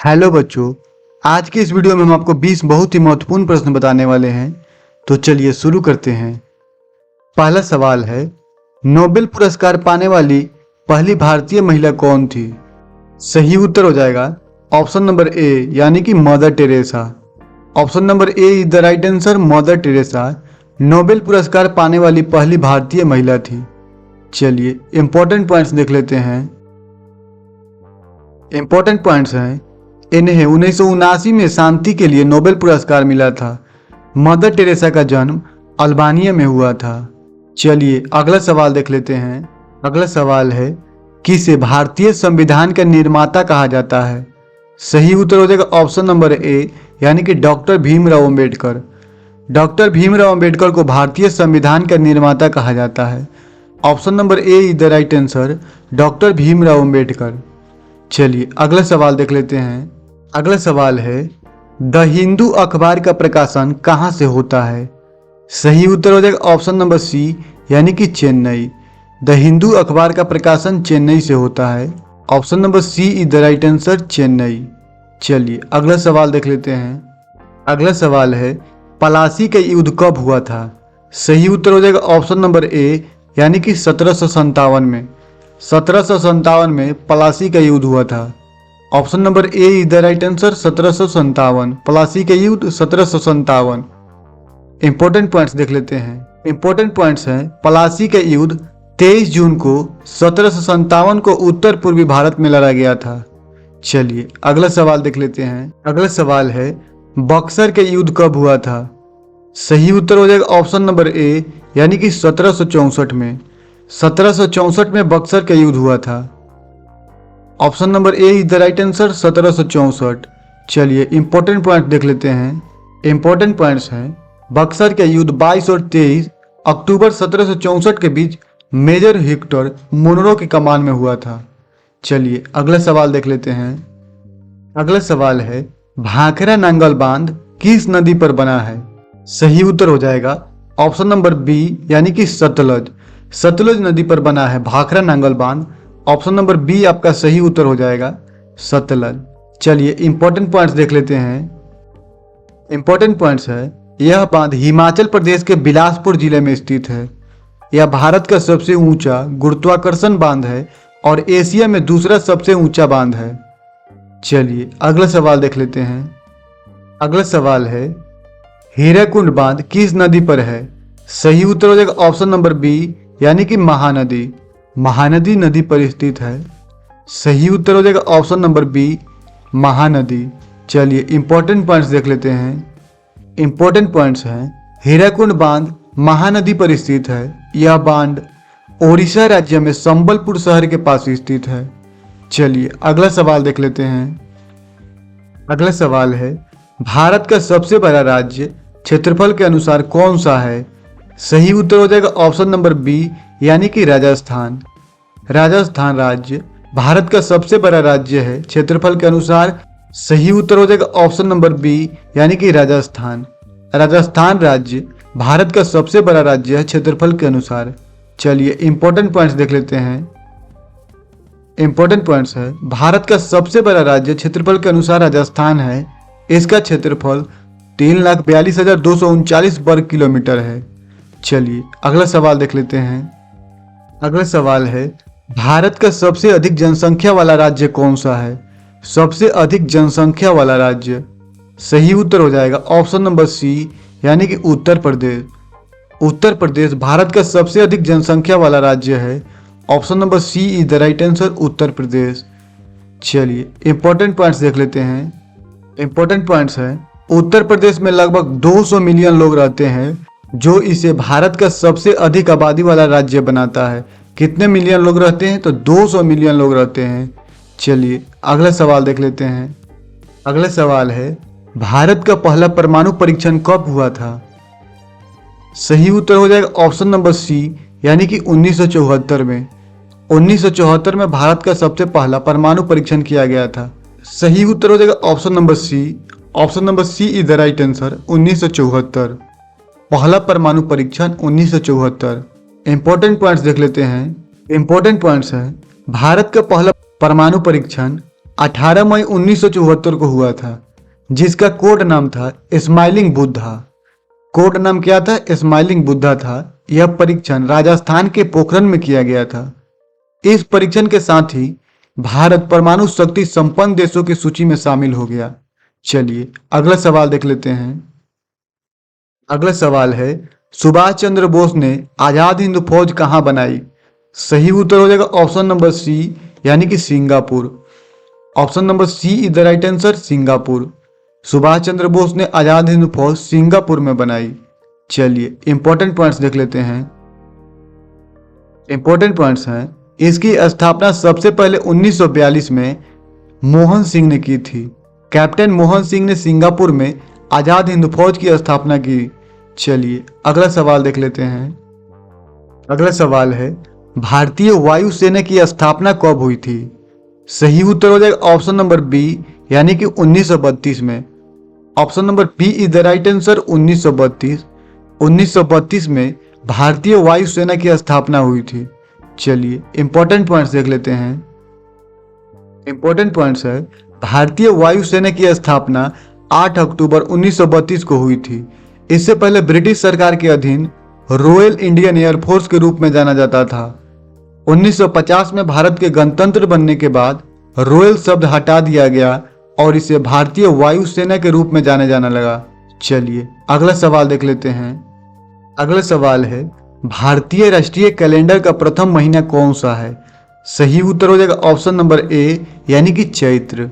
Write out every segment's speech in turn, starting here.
Hello बच्चों, आज की इस वीडियो में हम आपको 20 बहुत ही महत्वपूर्ण प्रश्न बताने वाले हैं। तो चलिए शुरू करते हैं। पहला सवाल है, नोबेल पुरस्कार पाने वाली पहली भारतीय महिला कौन थी? सही उत्तर हो जाएगा ऑप्शन नंबर ए यानी कि mother Teresa. Option number A is the right answer. Mother Teresa Nobel पुरस्कार पाने वाली पहली भारतीय महिला थी। चलिए इंपॉर्टेंट पॉइंट्स देख लेते हैं। इंपॉर्टेंट पॉइंट्स हैं, इन्हें 1979 में शांति के लिए नोबेल पुरस्कार मिला था। मदर टेरेसा का जन्म अल्बानिया में हुआ था। चलिए अगला सवाल देख लेते हैं। अगला सवाल है, किसे भारतीय संविधान का निर्माता कहा जाता है? सही उत्तर हो जाएगा ऑप्शन नंबर ए यानी कि डॉक्टर भीमराव अंबेडकर। डॉक्टर भीमराव अंबेडकर को भारतीय संविधान का निर्माता कहा जाता है। Option number A is the right answer, doctor Bhimrao Ambedkar. चलिए अगला सवाल देख लेते हैं। अगला सवाल है, द हिंदू अखबार का प्रकाशन कहाँ से होता है? सही उत्तर हो जाएगा ऑप्शन नंबर सी यानी कि चेन्नई। द हिंदू अखबार का प्रकाशन चेन्नई से होता है। Option number C is the right answer, Chennai. चलिए अगला सवाल देख लेते हैं। अगला सवाल है, पलासी का युद्ध कब हुआ था? सही उत्तर हो जाएगा ऑप्शन नंबर ए यानी कि 1757 में। 1757 में पलासी का युद्ध हुआ था। Option number A is the right answer, 1757। Plassey का युद्ध 1757। इंपॉर्टेंट पॉइंट्स देख लेते हैं। इंपॉर्टेंट पॉइंट्स हैं, पलासी का युद्ध 23 जून को 1757 को उत्तर पूर्वी भारत में लड़ा गया था। चलिए अगला सवाल देख लेते हैं। अगला सवाल है, बक्सर का युद्ध कब हुआ था? सही उत्तर हो जाएगा ऑप्शन नंबर ए यानी कि 1764 में। 1764 में बक्सर का युद्ध हुआ था। Option number A is the right answer, 1764। चलिए इंपॉर्टेंट पॉइंट देख लेते हैं। इंपॉर्टेंट पॉइंट्स हैं, बक्सर का युद्ध 22 और 23 अक्टूबर 1764 के बीच मेजर हेक्टर मुनरो की कमान में हुआ था। चलिए अगला सवाल देख लेते हैं। अगला सवाल है, भाखरा नांगल बांध किस नदी पर बना है? सही उत्तर हो जाएगा ऑप्शन नंबर बी यानी कि सतलज। सतलज नदी पर बना है भाखरा नांगल बांध। ऑप्शन नंबर बी आपका सही उत्तर हो जाएगा, सतलज। चलिए इंपॉर्टेंट पॉइंट्स देख लेते हैं। इंपॉर्टेंट पॉइंट्स है, यह बांध हिमाचल प्रदेश के बिलासपुर जिले में स्थित है। यह भारत का सबसे ऊंचा गुरुत्वाकर्षण बांध है और एशिया में दूसरा सबसे ऊंचा बांध है। चलिए अगला सवाल देख लेते हैं। अगला सवाल है, हीराकुंड बांध किस नदी पर है? सही उत्तर हो जाएगा ऑप्शन नंबर बी यानी कि महानदी। महानदी नदी पर स्थित है। सही उत्तर हो जाएगा ऑप्शन नंबर बी, महानदी। चलिए इंपॉर्टेंट पॉइंट्स देख लेते हैं। इंपॉर्टेंट पॉइंट्स हैं, हीराकुंड बांध महानदी पर स्थित है। यह बांध ओडिशा राज्य में संबलपुर शहर के पास स्थित है। चलिए अगला सवाल देख लेते हैं। अगला सवाल है, भारत का सबसे बड़ा राज्य क्षेत्रफल के अनुसार कौन सा है? सही उत्तर हो जाएगा ऑप्शन नंबर बी यानी कि राजस्थान। राजस्थान राज्य भारत का सबसे बड़ा राज्य है क्षेत्रफल के अनुसार। सही उत्तर हो जाएगा ऑप्शन नंबर बी यानी कि राजस्थान। राजस्थान राज्य भारत का सबसे बड़ा राज्य है क्षेत्रफल के अनुसार। चलिए इंपॉर्टेंट पॉइंट्स देख लेते हैं। इंपॉर्टेंट पॉइंट्स है, भारत का सबसे बड़ा राज्य क्षेत्रफल के अनुसार राजस्थान है। इसका क्षेत्रफल 3,42,239 वर्ग किलोमीटर है। चलिए अगला सवाल देख लेते हैं। अगला सवाल है, भारत का सबसे अधिक जनसंख्या वाला राज्य कौन सा है? सबसे अधिक जनसंख्या वाला राज्य, सही उत्तर हो जाएगा ऑप्शन नंबर सी यानी कि उत्तर प्रदेश। उत्तर प्रदेश भारत का सबसे अधिक जनसंख्या वाला राज्य है। Option number C is the right answer, Uttar Pradesh. चलिए इंपॉर्टेंट पॉइंट्स देख लेते हैं। इंपॉर्टेंट पॉइंट्स है, उत्तर प्रदेश में लगभग 200 मिलियन लोग रहते हैं, जो इसे भारत का सबसे अधिक आबादी वाला राज्य बनाता है। कितने मिलियन लोग रहते हैं? तो 200 मिलियन लोग रहते हैं। चलिए अगला सवाल देख लेते हैं। अगला सवाल है, भारत का पहला परमाणु परीक्षण कब हुआ था? सही उत्तर हो जाएगा ऑप्शन नंबर सी यानी कि 1974 में। 1974 में भारत का सबसे पहला परमाणु परीक्षण किया गया था। सही उत्तर हो जाएगा option number C. Option number C is the right answer, 1974। पहला परमाणु परीक्षण 1974। इंपॉर्टेंट पॉइंट्स देख लेते हैं। इंपॉर्टेंट पॉइंट्स है, भारत का पहला परमाणु परीक्षण 18 मई 1974 को हुआ था, जिसका कोड नाम था स्माइलिंग बुद्धा। कोड नाम क्या था? स्माइलिंग बुद्धा था। यह परीक्षण राजस्थान के पोखरण में किया गया था। इस परीक्षण के साथ ही भारत परमाणु शक्ति संपन्न देशों की सूची में शामिल हो गया। चलिए अगला सवाल देख लेते हैं। अगला सवाल है, सुभाष चंद्र बोस ने आजाद हिंद फौज कहाँ बनाई? सही उत्तर हो जाएगा ऑप्शन नंबर सी, यानी कि Singapore. Option number C is the right answer, Singapore. Subhash Chandra Bose ने आजाद हिंद फौज सिंगापुर में बनाई। चलिए इंपॉर्टेंट पॉइंट्स देख लेते हैं। इंपॉर्टेंट पॉइंट्स हैं, इसकी स्थापना सबसे पहले 1942 में मोहन सिंह ने की थी। कैप्टन मोहन सिंह ने सिंगापुर में आजाद हिंद फौज की स्थापना की। चलिए अगला सवाल देख लेते हैं। अगला सवाल है, भारतीय वायुसेना की स्थापना कब हुई थी? सही उत्तर हो जाएगा ऑप्शन नंबर बी, यानी कि 1932 में। Option number B is the right answer, 1932। 1932 में भारतीय वायुसेना की स्थापना हुई थी। चलिए इंपॉर्टेंट पॉइंट्स देख लेते हैं। इंपॉर्टेंट पॉइंट्स है, भारतीय वायुसेना की स्थापना 8 अक्टूबर 1932 को हुई थी। इससे पहले ब्रिटिश सरकार के अधीन रॉयल इंडियन एयरफोर्स के रूप में जाना जाता था। 1950 में भारत के गणतंत्र बनने के बाद रॉयल शब्द हटा दिया गया और इसे भारतीय वायुसेना के रूप में जाने जाना लगा। चलिए अगला सवाल देख लेते हैं। अगला सवाल है, भारतीय राष्ट्रीय कैलेंडर का प्रथम महीना कौन सा है? सही उत्तर हो जाएगा ऑप्शन नंबर ए, यानी कि चैत्र।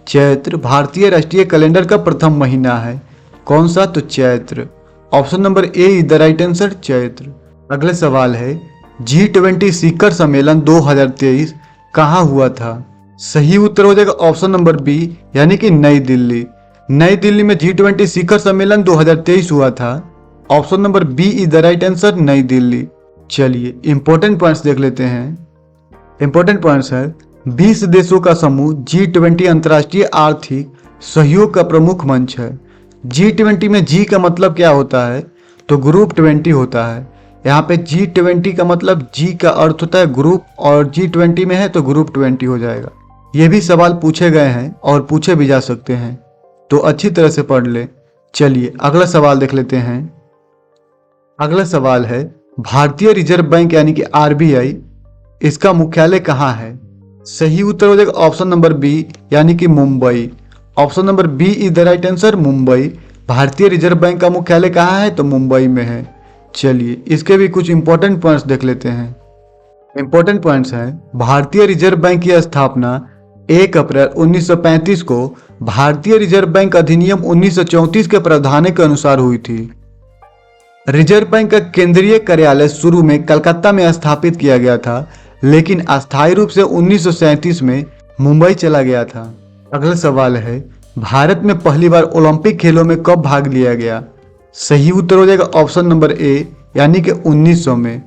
चैत्र भारतीय राष्ट्रीय कैलेंडर का प्रथम महीना है। कौन सा? तो Chaitra. Option number A is the right answer, Chaitra. अगला सवाल है, G20 शिखर सम्मेलन 2023 कहाँ हुआ था? सही उत्तर हो जाएगा ऑप्शन नंबर बी, यानी कि नई दिल्ली। नई दिल्ली में G20 शिखर सम्मेलन 2023 हुआ था। Option number B is the right answer, New Delhi. चलिए इंपॉर्टेंट पॉइंट्स देख लेते हैं। इंपॉर्टेंट पॉइंट्स है, 20 देशों का समूह G20 अंतर्राष्ट्रीय आर्थिक सहयोग का प्रमुख मंच है। G20 में G का मतलब क्या होता है? तो ग्रुप 20 होता है। यहाँ पे G20 का मतलब G का अर्थ होता है ग्रुप, और G20 में है तो ग्रुप 20 हो जाएगा। ये भी सवाल पूछे गए हैं और पूछे भी जा सकते हैं, तो अच्छी तरह से पढ़ ले। चलिए अगला सवाल देख लेते हैं। अगला सवाल है, भारतीय रिजर्व बैंक यानी कि RBI, इसका मुख्यालय कहाँ है? सही उत्तर हो जाएगा ऑप्शन नंबर बी, यानी कि Mumbai. Option number B is the right answer, Mumbai. भारतीय रिजर्व बैंक का मुख्यालय कहाँ है? तो मुंबई में है। चलिए इसके भी कुछ इंपॉर्टेंट पॉइंट्स देख लेते हैं। इंपॉर्टेंट पॉइंट्स हैं, भारतीय रिजर्व बैंक की स्थापना 1 अप्रैल 1935 को भारतीय रिजर्व बैंक अधिनियम 1934 के प्रावधान के अनुसार हुई थी। रिजर्व बैंक का केंद्रीय कार्यालय शुरू में कलकत्ता में स्थापित किया गया था, लेकिन अस्थायी रूप से 1937 में मुंबई चला गया था। अगला सवाल है, भारत में पहली बार ओलंपिक खेलों में कब भाग लिया गया? सही उत्तर हो जाएगा ऑप्शन नंबर ए, यानी कि 1900 में।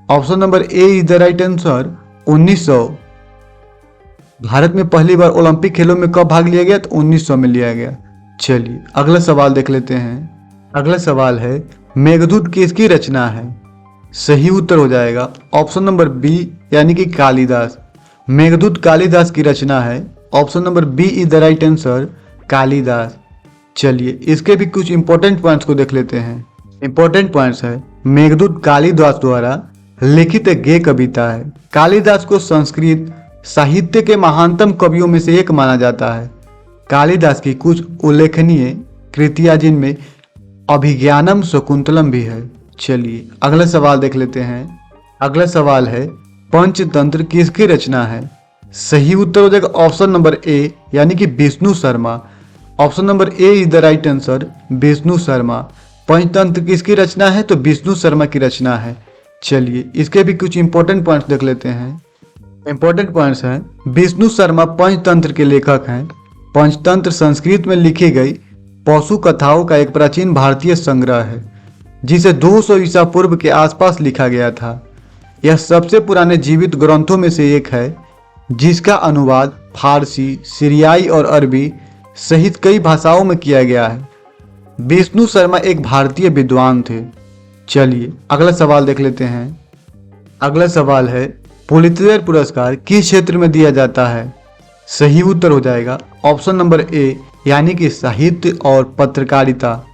Option number A is the right answer, 1900। Bharat में पहली बार ओलंपिक खेलों में कब भाग लिया गया? तो 1900 में लिया गया। चलिए अगला सवाल देख लेते हैं। अगला सवाल है, मेघदूत किसकी रचना है? सही उत्तर हो जाएगा ऑप्शन नंबर बी, यानी कि कालिदास। मेघदूत कालिदास की रचना है। Option number B is the right answer, Kalidas. चलिए इसके भी कुछ इंपॉर्टेंट पॉइंट्स को देख लेते हैं। इंपॉर्टेंट पॉइंट्स है, मेघदूत कालिदास द्वारा लिखित एक गेय कविता है। कालिदास को संस्कृत साहित्य के महानतम कवियों में से एक माना जाता है। कालिदास की कुछ उल्लेखनीय कृतियां, जिनमें अभिज्ञानम शकुंतलम भी है। चलिए अगला सवाल देख लेते हैं। अगला सवाल है, पंचतंत्र किसकी रचना है? सही उत्तर हो जाएगा ऑप्शन नंबर ए, यानी कि Vishnu Sharma. Option number A is the right answer, Vishnu Sharma. Panchatantra किसकी रचना है? तो विष्णु शर्मा की रचना है। चलिए इसके भी कुछ इंपॉर्टेंट पॉइंट्स देख लेते हैं। इंपॉर्टेंट पॉइंट्स हैं, विष्णु शर्मा पंचतंत्र के लेखक हैं। पंचतंत्र संस्कृत में लिखी गई पशु कथाओं का एक प्राचीन भारतीय संग्रह है, जिसे 200 ईसा पूर्व के आसपास लिखा गया था। यह सबसे पुराने जीवित ग्रंथों में से एक है, जिसका अनुवाद फारसी, सीरियाई और अरबी सहित कई भाषाओं में किया गया है। विष्णु शर्मा एक भारतीय विद्वान थे। चलिए अगला सवाल देख लेते हैं। अगला सवाल है, पुलित्जर पुरस्कार किस क्षेत्र में दिया जाता है? सही उत्तर हो जाएगा ऑप्शन नंबर ए यानी कि साहित्य और पत्रकारिता।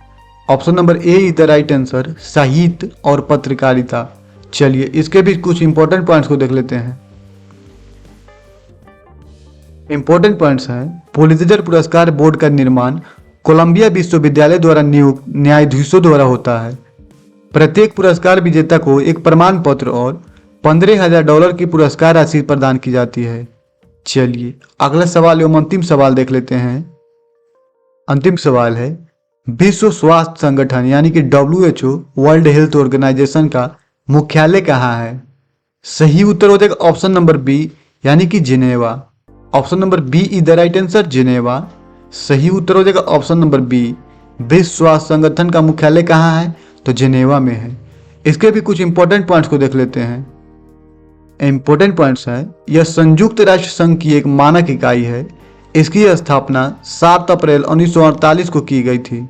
Option number A is the right answer, साहित्य और पत्रकारिता। चलिए इसके भी कुछ इंपॉर्टेंट पॉइंट्स को देख लेते हैं। इंपॉर्टेंट पॉइंट्स हैं, पुलित्जर पुरस्कार बोर्ड का निर्माण कोलंबिया विश्वविद्यालय द्वारा नियुक्त न्यायाधीशों द्वारा होता है। प्रत्येक पुरस्कार विजेता को एक प्रमाण पत्र और $15,000 की पुरस्कार राशि प्रदान की जाती है। चलिए अगला सवाल एवं अंतिम सवाल देख लेते हैं। अंतिम सवाल है, विश्व स्वास्थ्य संगठन यानी कि WHO वर्ल्ड हेल्थ ऑर्गेनाइजेशन का मुख्यालय कहाँ है? सही उत्तर हो जाएगा ऑप्शन नंबर बी यानी कि Geneva. Option number B is the right answer, Geneva. सही उत्तर हो जाएगा ऑप्शन नंबर बी। विश्व स्वास्थ्य संगठन का मुख्यालय कहाँ है? तो जिनेवा में है। इसके भी कुछ इंपॉर्टेंट पॉइंट्स को देख लेते हैं। इंपॉर्टेंट पॉइंट्स है, यह संयुक्त राष्ट्र संघ की एक मानक इकाई है। इसकी स्थापना 7 अप्रैल 1948 को की गई थी।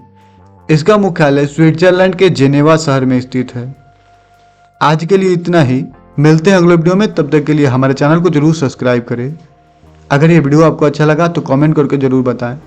इसका मुख्यालय स्विट्जरलैंड के जेनेवा शहर में स्थित है। आज के लिए इतना ही, मिलते हैं अगले वीडियो में। तब तक के लिए हमारे चैनल को जरूर सब्सक्राइब करें। अगर ये वीडियो आपको अच्छा लगा तो कमेंट करके जरूर बताएं।